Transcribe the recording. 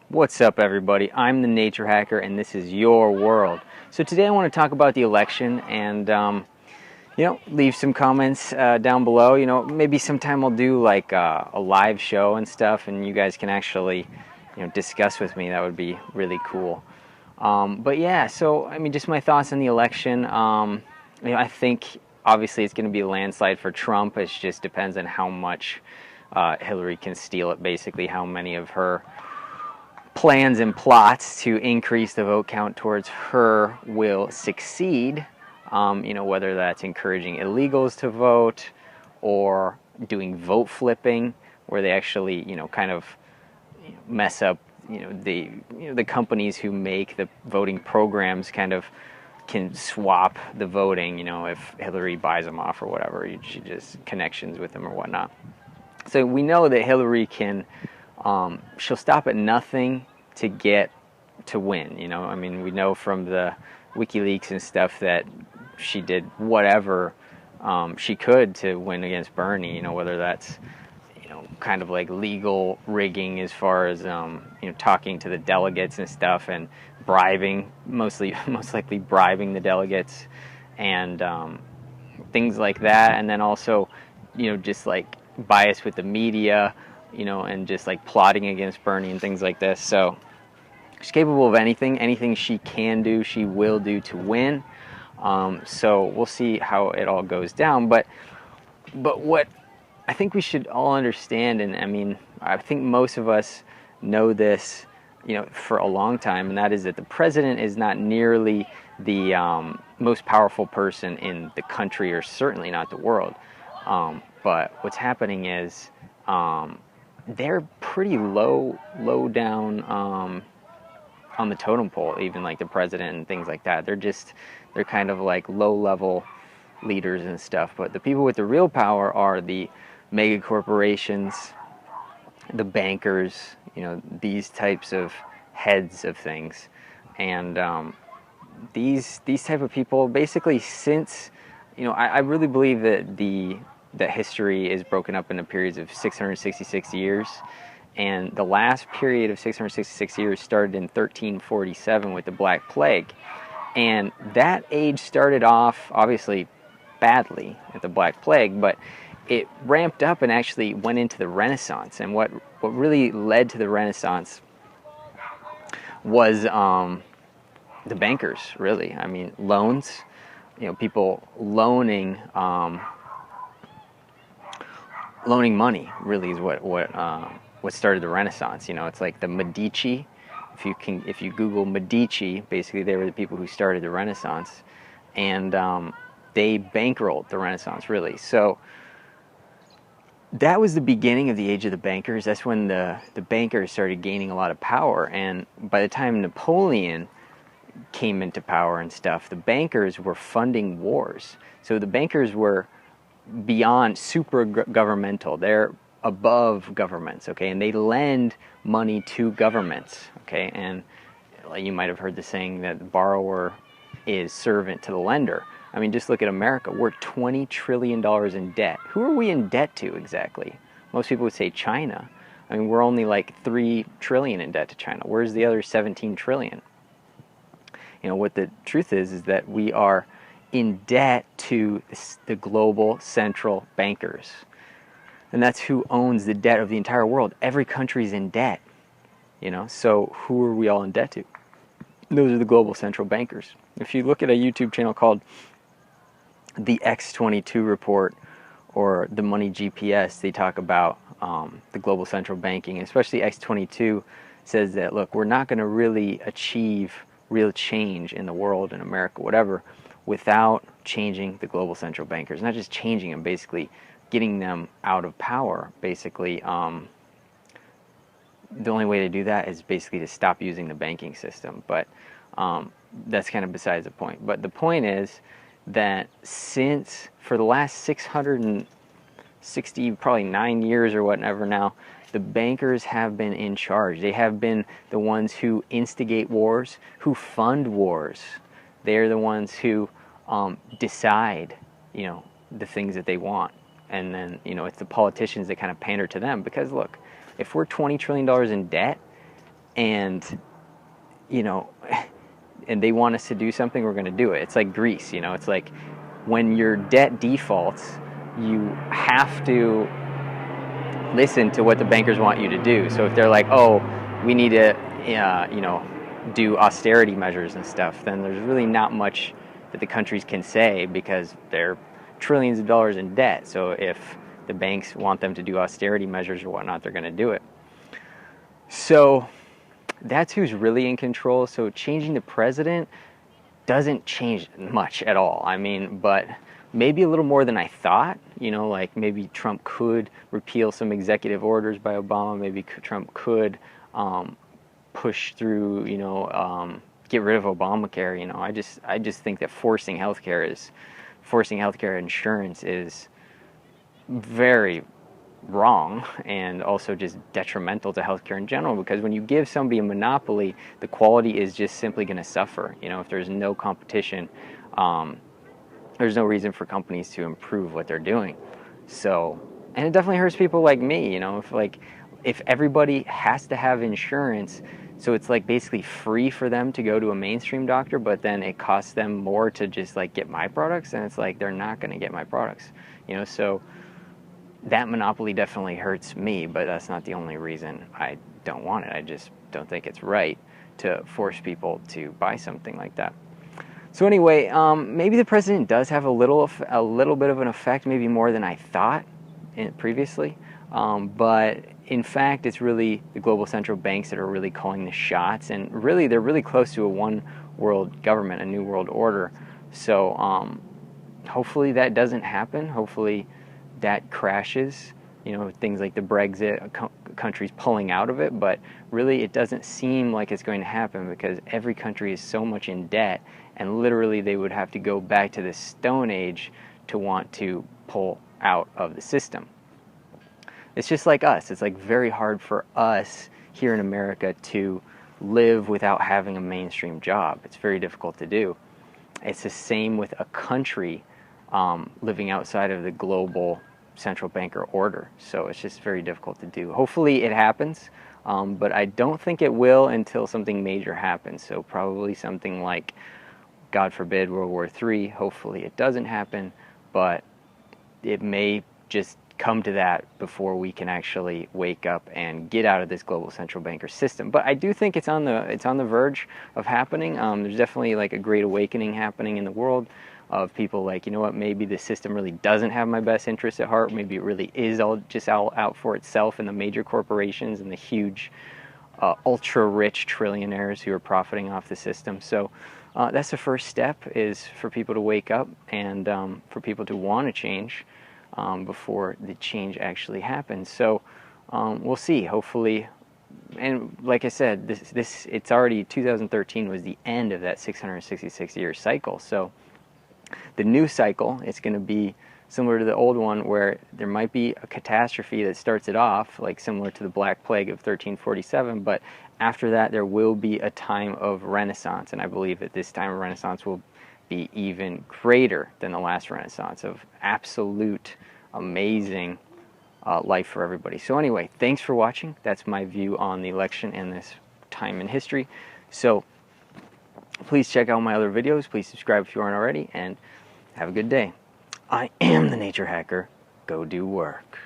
What's up, everybody? I'm the Nature Hacker, and this is your world. So today I want to talk about the election and, leave some comments down below. Maybe sometime I'll do like a live show and stuff, and you guys can actually, discuss with me. That would be really cool. But yeah, so I mean, just my thoughts on the election. I think obviously it's going to be a landslide for Trump. It just depends on how much Hillary can steal it. Basically, how many of her plans and plots to increase the vote count towards her will succeed. Whether that's encouraging illegals to vote or doing vote flipping, where they actually, kind of mess up, the companies who make the voting programs kind of can swap the voting, if Hillary buys them off or whatever, she just connections with them or whatnot. So we know that Hillary can, she'll stop at nothing to get to win. I mean, we know from the WikiLeaks and stuff that she did whatever she could to win against Bernie. Whether that's kind of like legal rigging as far as talking to the delegates and stuff and bribing, most likely bribing the delegates and things like that, and then also just like bias with the media, and just like plotting against Bernie and things like this. So she's capable of anything she can do, she will do to win. So we'll see how it all goes down. But what I think we should all understand, and I mean, I think most of us know this, for a long time, and that is that the president is not nearly the most powerful person in the country, or certainly not the world. But what's happening is they're pretty low down on the totem pole, even like the president and things like that. They're kind of like low-level leaders and stuff. But the people with the real power are the mega corporations, the bankers, these types of heads of things. And these type of people, basically, since, I really believe that history is broken up into periods of 666 years. And the last period of 666 years started in 1347 with the Black Plague. And that age started off, obviously, badly at the Black Plague, but it ramped up and actually went into the Renaissance. And what really led to the Renaissance was the bankers, really. I mean, loans, people loaning money really is what started the Renaissance. It's like the Medici. If you Google Medici, basically they were the people who started the Renaissance, and they bankrolled the Renaissance, really. So that was the beginning of the age of the bankers. That's when the bankers started gaining a lot of power. And by the time Napoleon came into power and stuff, the bankers were funding wars. So the bankers were beyond super governmental. They're above governments, okay? And they lend money to governments, okay? And you might have heard the saying that the borrower is servant to the lender. I mean, just look at America. We're $20 trillion in debt. Who are we in debt to exactly? Most people would say China. I mean, we're only like $3 trillion in debt to China. Where's the other 17 trillion? What the truth is that we are in debt to the global central bankers. And that's who owns the debt of the entire world. Every country's in debt. So who are we all in debt to? Those are the global central bankers. If you look at a YouTube channel called the X22 Report or the Money GPS, they talk about the global central banking. And especially X22 says that, look, we're not going to really achieve real change in the world, in America, whatever, without changing the global central bankers. Not just changing them, basically getting them out of power. Basically, the only way to do that is basically to stop using the banking system. But that's kind of besides the point. But the point is that since, for the last 660, probably 9 years or whatever now, the bankers have been in charge. They have been the ones who instigate wars, who fund wars. They're the ones who decide, the things that they want. And then, it's the politicians that kind of pander to them. Because, look, if we're $20 trillion in debt, and you know, and they want us to do something, we're going to do it. It's like Greece, you know. It's like when your debt defaults, you have to listen to what the bankers want you to do. So if they're like, oh, we need to, you know, do austerity measures and stuff, then there's really not much that the countries can say because they're trillions of dollars in debt. So if the banks want them to do austerity measures or whatnot, they're going to do it. So that's who's really in control. So changing the president doesn't change much at all. I mean, but maybe a little more than I thought. You know, like maybe Trump could repeal some executive orders by Obama. Maybe Trump could push through, you know, get rid of Obamacare. You know, I just think that forcing healthcare insurance is very wrong and also just detrimental to healthcare in general, because when you give somebody a monopoly, the quality is just simply going to suffer. You know, if there's no competition, there's no reason for companies to improve what they're doing. So, and it definitely hurts people like me, you know, if everybody has to have insurance, so it's like basically free for them to go to a mainstream doctor, but then it costs them more to just like get my products, and it's like they're not going to get my products, you know. So that monopoly definitely hurts me, but that's not the only reason I don't want it. I just don't think it's right to force people to buy something like that. So anyway, maybe the president does have a little bit of an effect, maybe more than I thought previously. But in fact, it's really the global central banks that are really calling the shots, and really they're really close to a one world government, a new world order. So hopefully that doesn't happen. Hopefully that crashes, you know, things like the Brexit, countries pulling out of it, but really it doesn't seem like it's going to happen because every country is so much in debt, and literally they would have to go back to the Stone Age to want to pull out of the system. It's just like us. It's like very hard for us here in America to live without having a mainstream job. It's very difficult to do. It's the same with a country living outside of the global central banker order. So it's just very difficult to do. Hopefully it happens, but I don't think it will until something major happens. So probably something like, God forbid, World War III. Hopefully it doesn't happen, but it may just come to that before we can actually wake up and get out of this global central banker system. But I do think it's on the verge of happening. There's definitely like a great awakening happening in the world of people like, you know what, maybe the system really doesn't have my best interests at heart. Maybe it really is all out for itself and the major corporations and the huge ultra-rich trillionaires who are profiting off the system. So that's the first step, is for people to wake up and for people to want to change before the change actually happens. So we'll see, hopefully. And like I said, it's already 2013 was the end of that 666-year cycle. So the new cycle, it's going to be similar to the old one, where there might be a catastrophe that starts it off, like similar to the Black Plague of 1347, but after that there will be a time of Renaissance, and I believe that this time of Renaissance will be even greater than the last Renaissance, of absolute amazing life for everybody. So anyway, thanks for watching. That's my view on the election and this time in history. So please check out my other videos. Please subscribe if you aren't already, and have a good day. I am the Nature Hacker. Go do work.